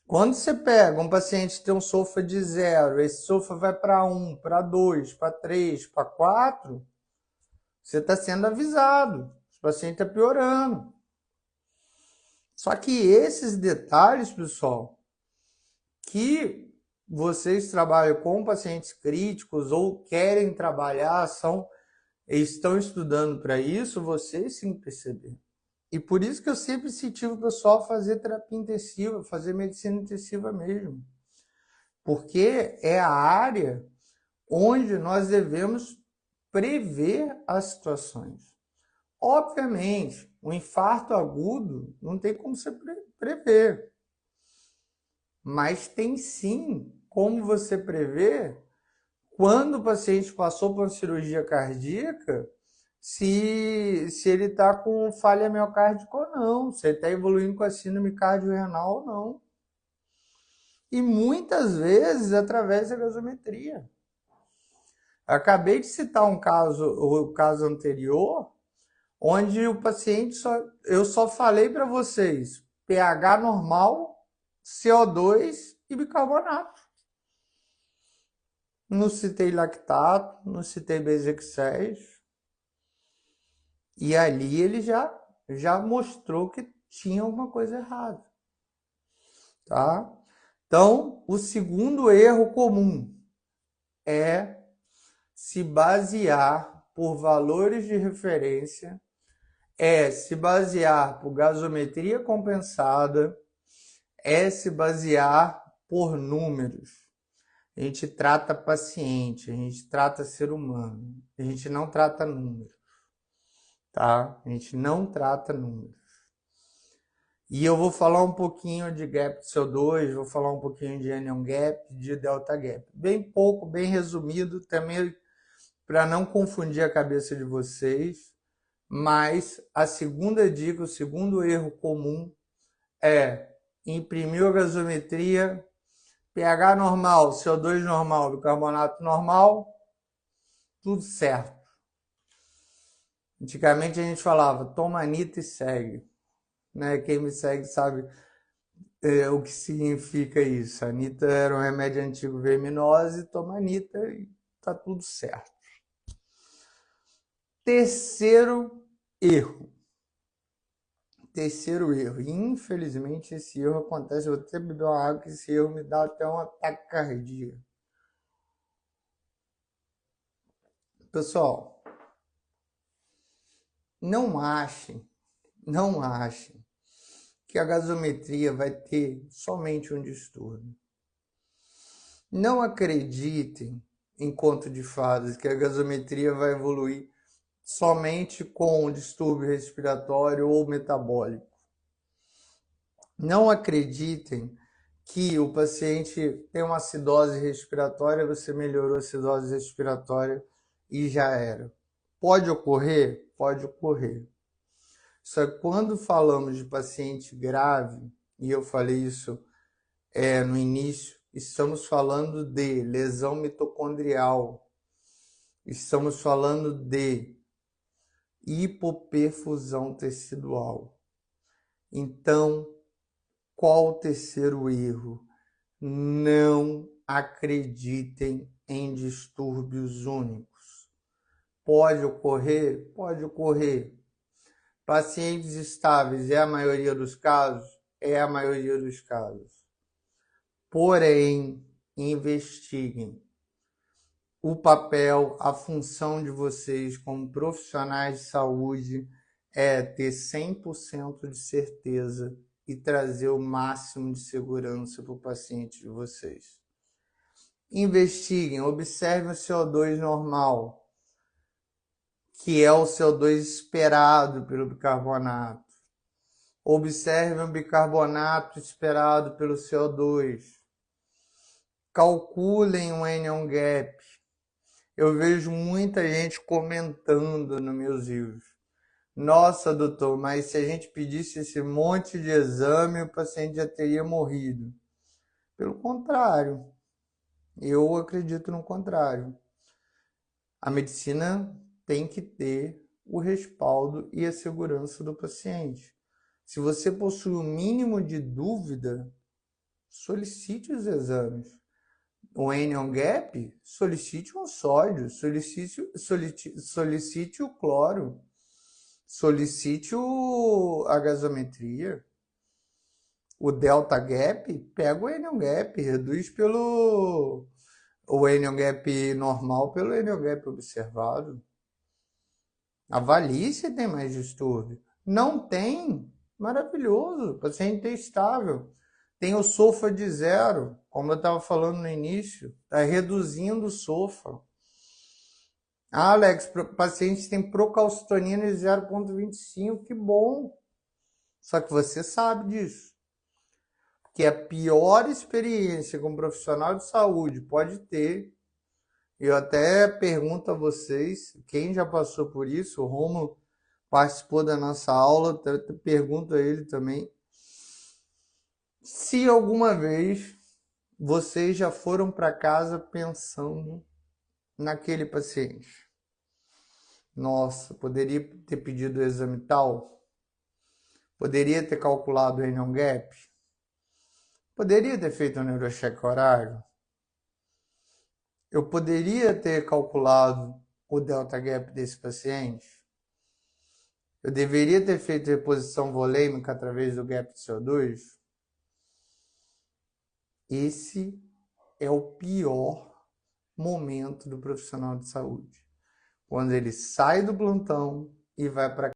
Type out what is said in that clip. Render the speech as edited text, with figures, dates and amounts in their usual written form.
Quando você pega um paciente que tem um SOFA de 0, esse SOFA vai para 1, para 2, para 3, para 4, você está sendo avisado. O paciente está piorando. Só que esses detalhes, pessoal, que vocês trabalham com pacientes críticos ou querem trabalhar, estão estudando para isso, vocês sim perceberam. E por isso que eu sempre incentivo o pessoal a fazer terapia intensiva, fazer medicina intensiva mesmo. Porque é a área onde nós devemos prever as situações. Obviamente, o infarto agudo não tem como você prever, mas tem sim como você prever quando o paciente passou por uma cirurgia cardíaca, se ele está com falha miocárdica ou não, se ele está evoluindo com a síndrome cardiorrenal ou não. E muitas vezes através da gasometria. Acabei de citar o caso anterior, onde o paciente eu só falei para vocês pH normal, CO2 e bicarbonato. Não citei lactato, não citei bezex. E ali ele já mostrou que tinha alguma coisa errada. Tá? Então, o segundo erro comum é se basear por valores de referência, é se basear por gasometria compensada, é se basear por números. A gente trata paciente, a gente trata ser humano, a gente não trata números, tá? A gente não trata números. E eu vou falar um pouquinho de gap de CO2, vou falar um pouquinho de anion gap, de delta gap. Bem pouco, bem resumido, também para não confundir a cabeça de vocês. Mas a segunda dica, o segundo erro comum é imprimir a gasometria, pH normal, CO2 normal, bicarbonato normal, tudo certo. Antigamente a gente falava, toma Anitta e segue. Né? Quem me segue sabe o que significa isso. A Anitta era um remédio antigo verminose, toma Anitta e tá tudo certo. Terceiro erro. Terceiro erro. Infelizmente esse erro acontece. Eu vou até beber uma água que esse erro me dá até um ataque cardíaco. Pessoal, não achem que a gasometria vai ter somente um distúrbio. Não acreditem em conto de fadas que a gasometria vai evoluir somente com um distúrbio respiratório ou metabólico. Não acreditem que o paciente tem uma acidose respiratória, você melhorou a acidose respiratória e já era. Pode ocorrer? Pode ocorrer. Só que quando falamos de paciente grave, e eu falei isso no início, estamos falando de lesão mitocondrial, estamos falando de hipoperfusão tecidual. Então, qual o terceiro erro? Não acreditem em distúrbios únicos. Pode ocorrer? Pode ocorrer. Pacientes estáveis é a maioria dos casos? É a maioria dos casos. Porém, investiguem. O papel, a função de vocês como profissionais de saúde é ter 100% de certeza e trazer o máximo de segurança para o paciente de vocês. Investiguem, observem o CO2 normal, que é o CO2 esperado pelo bicarbonato. Observem o bicarbonato esperado pelo CO2. Calculem o anion gap. Eu vejo muita gente comentando nos meus vídeos. Nossa, doutor, mas se a gente pedisse esse monte de exame, o paciente já teria morrido. Pelo contrário, eu acredito no contrário. A medicina tem que ter o respaldo e a segurança do paciente. Se você possui o mínimo de dúvida, solicite os exames. O anion gap, solicite um sódio, solicite o cloro, solicite a gasometria. O delta gap, pega o anion gap, reduz o anion gap normal pelo anion gap observado. Avalie se tem mais distúrbio. Não tem? Maravilhoso, o paciente é estável. Tem o SOFA de zero, como eu estava falando no início, está reduzindo o SOFA. Ah, Alex, paciente tem procalcitonina de 0,25, que bom. Só que você sabe disso. Que a pior experiência que um profissional de saúde pode ter, eu até pergunto a vocês, quem já passou por isso, o Romulo participou da nossa aula, pergunto a ele também, se alguma vez vocês já foram para casa pensando naquele paciente. Nossa, poderia ter pedido o exame tal? Poderia ter calculado o anion gap? Poderia ter feito um neurocheck horário? Eu poderia ter calculado o delta gap desse paciente? Eu deveria ter feito reposição volêmica através do gap de CO2? Esse é o pior momento do profissional de saúde. Quando ele sai do plantão e vai para